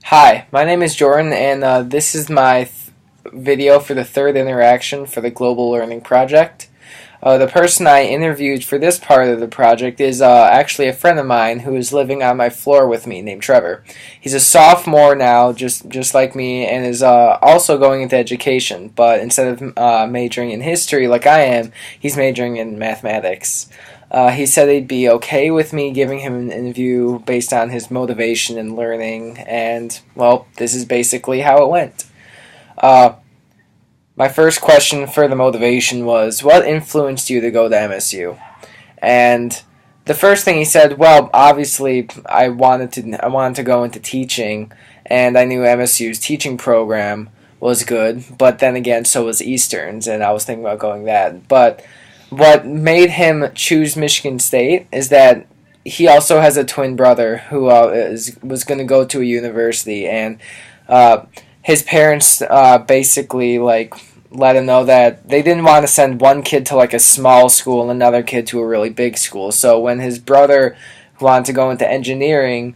Hi, my name is Jordan, and this is my video for the third interaction for the Global Learning Project. The person I interviewed for this part of the project is actually a friend of mine who is living on my floor with me, named Trevor. He's a sophomore now, just like me, and is also going into education, but instead of majoring in history like I am, he's majoring in mathematics. He said he'd be okay with me giving him an interview based on his motivation and learning, and, well, this is basically how it went. My first question for the motivation was, what influenced you to go to MSU? And the first thing he said, well, obviously I wanted to go into teaching, and I knew MSU's teaching program was good, but then again, so was Eastern's, and I was thinking about going that. But what made him choose Michigan State is that he also has a twin brother who was going to go to a university, and his parents basically let him know that they didn't want to send one kid to a small school and another kid to a really big school. So when his brother wanted to go into engineering,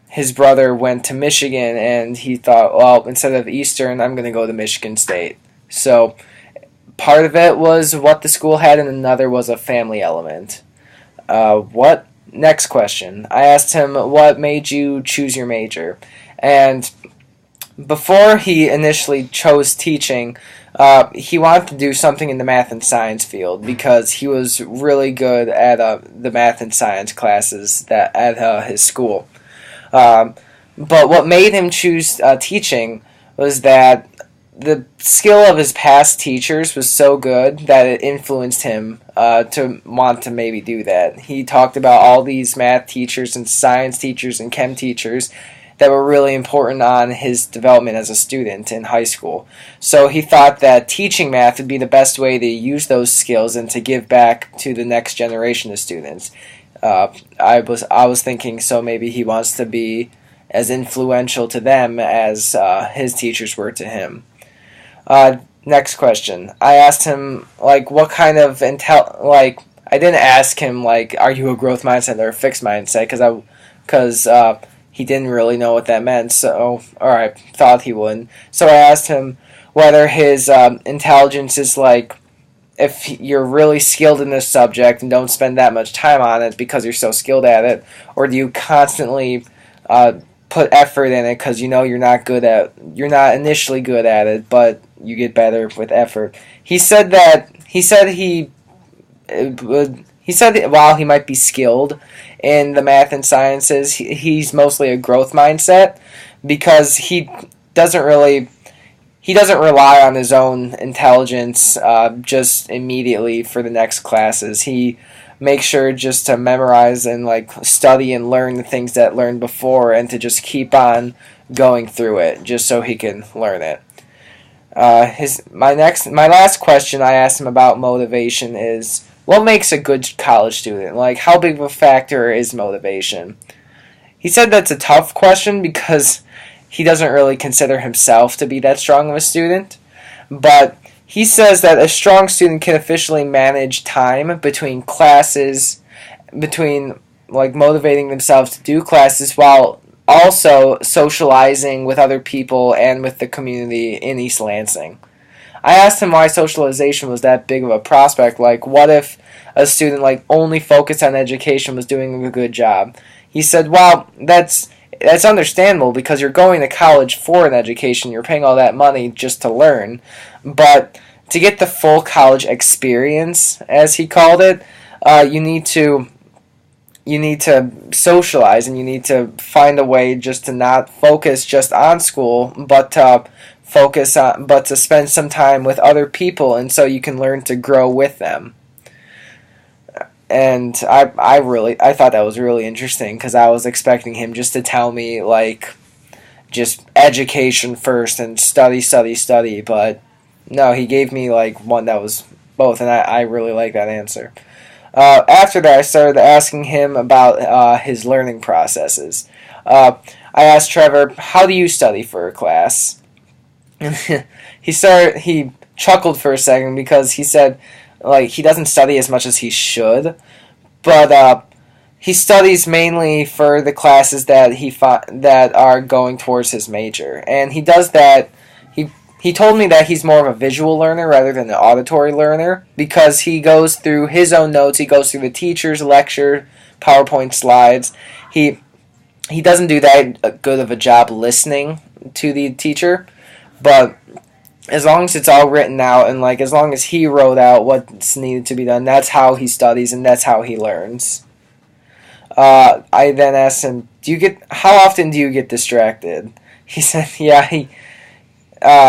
his brother went to Michigan, and he thought, well, instead of Eastern, I'm going to go to Michigan State. So part of it was what the school had, and another was a family element. What next question? I asked him, what made you choose your major? And before he initially chose teaching, he wanted to do something in the math and science field because he was really good at the math and science classes at his school. But what made him choose teaching was that the skill of his past teachers was so good that it influenced him to want to maybe do that. He talked about all these math teachers and science teachers and chem teachers that were really important on his development as a student in high school. So he thought that teaching math would be the best way to use those skills and to give back to the next generation of students. I was thinking, so maybe he wants to be as influential to them as his teachers were to him. Next question. I asked him, what kind of I didn't ask him, are you a growth mindset or a fixed mindset, because he didn't really know what that meant, so, or I thought he wouldn't. So I asked him whether his intelligence is if you're really skilled in this subject and don't spend that much time on it because you're so skilled at it, or do you constantly put effort in it because you're not initially good at it, but you get better with effort. He said while he might be skilled in the math and sciences, he's mostly a growth mindset because he doesn't rely on his own intelligence just immediately for the next classes. He makes sure just to memorize and study and learn the things that learned before, and to just keep on going through it just so he can learn it. My last question I asked him about motivation is, what makes a good college student? How big of a factor is motivation? He said that's a tough question because he doesn't really consider himself to be that strong of a student, but he says that a strong student can efficiently manage time between classes, between motivating themselves to do classes while also socializing with other people and with the community in East Lansing. I asked him why socialization was that big of a prospect. What if a student only focused on education was doing a good job? He said, well, that's understandable because you're going to college for an education. You're paying all that money just to learn. But to get the full college experience, as he called it, you need to socialize, and you need to find a way just to not focus just on school, but to spend some time with other people, and so you can learn to grow with them. And I thought that was really interesting because I was expecting him just to tell me just education first and study, but no, he gave me one that was both, and I really like that answer. After that, I started asking him about his learning processes. I asked Trevor, how do you study for a class? He chuckled for a second because he said he doesn't study as much as he should, but he studies mainly for the classes that that are going towards his major, and he does that. He told me that he's more of a visual learner rather than an auditory learner because he goes through his own notes. He goes through the teacher's lecture, PowerPoint slides. He doesn't do that good of a job listening to the teacher, but as long as it's all written out and like as long as he wrote out what's needed to be done, that's how he studies and that's how he learns. I then asked him, how often do you get distracted?" He said, "Yeah,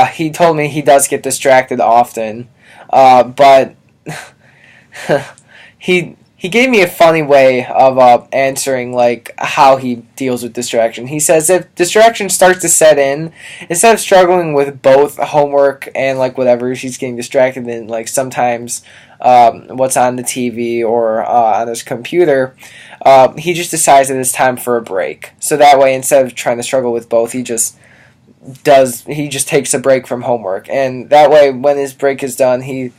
he told me he does get distracted often, but he gave me a funny way of answering like how he deals with distraction. He says if distraction starts to set in, instead of struggling with both homework and like whatever he's getting distracted in, like sometimes what's on the TV or on his computer, he just decides that it's time for a break. So that way, instead of trying to struggle with both, he just takes a break from homework, and that way when his break is done, he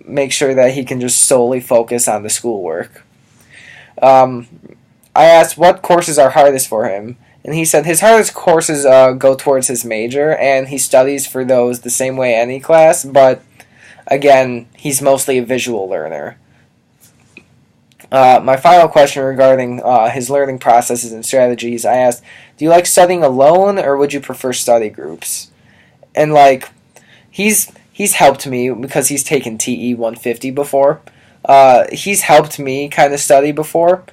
make sure that he can just solely focus on the schoolwork. I asked what courses are hardest for him, and he said his hardest courses go towards his major, and he studies for those the same way any class, but again, he's mostly a visual learner. My final question regarding his learning processes and strategies, I asked, do you like studying alone, or would you prefer study groups? And like, he's helped me because he's taken TE 150 before. He's helped me kind of study before,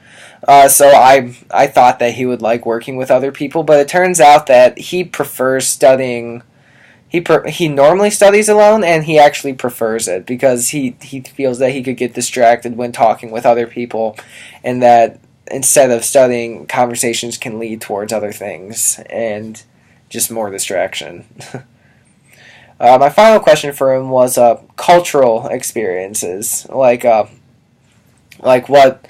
so I thought that he would like working with other people, but it turns out that he prefers studying. He normally studies alone, and he actually prefers it because he feels that he could get distracted when talking with other people, and that instead of studying, conversations can lead towards other things and just more distraction. My final question for him was cultural experiences, like what,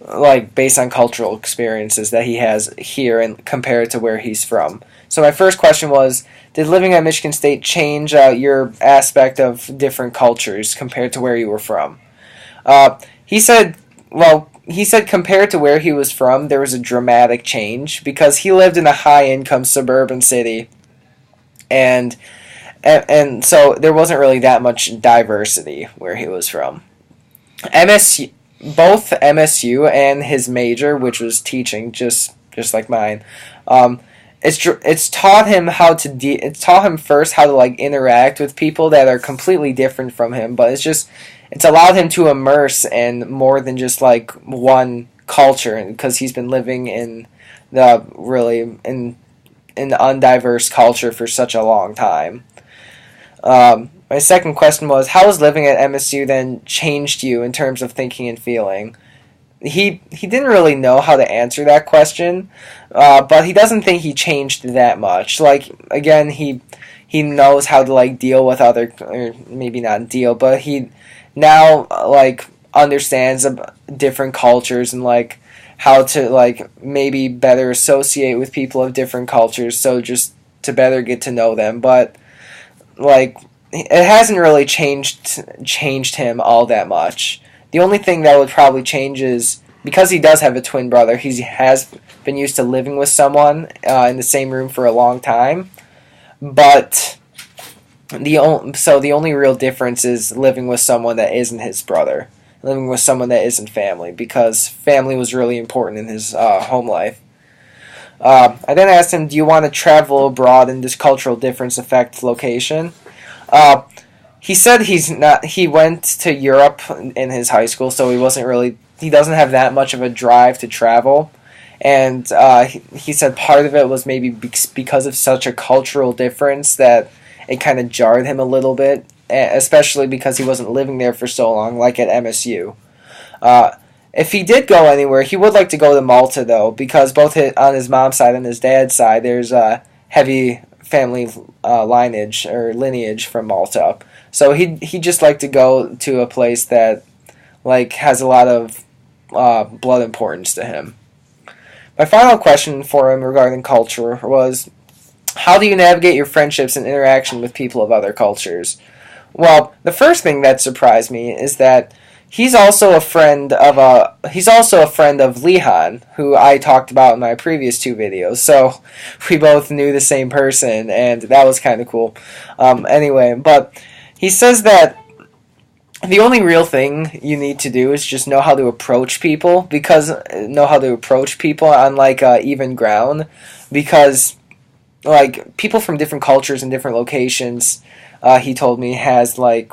like based on cultural experiences that he has here and compared to where he's from. So my first question was, did living at Michigan State change your aspect of different cultures compared to where you were from? He said compared to where he was from, there was a dramatic change because he lived in a high-income suburban city, and so there wasn't really that much diversity where he was from. Both MSU and his major, which was teaching, just like mine, it's taught him it's taught him first how to like interact with people that are completely different from him, but it's allowed him to immerse in more than just like one culture, because he's been living in the undiverse culture for such a long time. My second question was, how has living at MSU then changed you in terms of thinking and feeling? He didn't really know how to answer that question, but he doesn't think he changed that much. Like, again, he knows how to like deal with other, or maybe not deal, but he now like understands different cultures and like how to like maybe better associate with people of different cultures, so just to better get to know them. But like, it hasn't really changed him all that much. The only thing that would probably change is, because he does have a twin brother, he has been used to living with someone in the same room for a long time. But the only real difference is living with someone that isn't his brother, living with someone that isn't family, because family was really important in his home life. I then asked him, do you want to travel abroad, and does cultural difference affect location? He said he went to Europe in his high school, so he doesn't have that much of a drive to travel. And he said part of it was maybe because of such a cultural difference that it kind of jarred him a little bit, especially because he wasn't living there for so long, like at MSU. If he did go anywhere, he would like to go to Malta, though, because both on his mom's side and his dad's side, there's a heavy family lineage from Malta. So he'd just like to go to a place that like has a lot of blood importance to him. My final question for him regarding culture was, how do you navigate your friendships and interaction with people of other cultures? Well, the first thing that surprised me is that he's also a friend of Lehan, who I talked about in my previous two videos. So we both knew the same person, and that was kind of cool. Anyway, but he says that the only real thing you need to do is just know how to approach people, on like even ground, because like people from different cultures and different locations, he told me, has like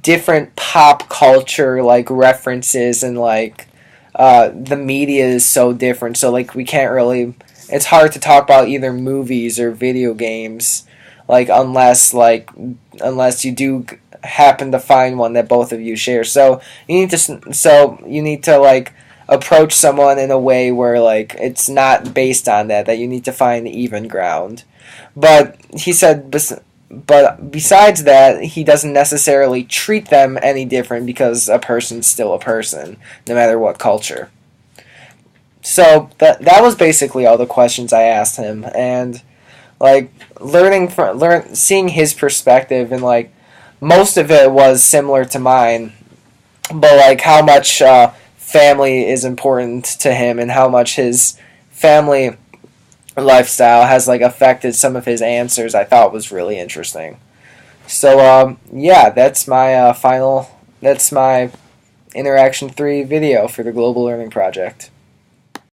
different pop culture like references, and like the media is so different, so like we can't really, it's hard to talk about either movies or video games, like unless you do happen to find one that both of you share. So you need to like approach someone in a way where like it's not based on that you need to find even ground. But he said, but besides that, he doesn't necessarily treat them any different, because a person's still a person, no matter what culture. So that was basically all the questions I asked him, and like seeing his perspective, and like most of it was similar to mine, but like how much family is important to him, and how much his family lifestyle has like affected some of his answers, I thought was really interesting. So yeah, that's my That's my Interaction 3 video for the Global Learning Project.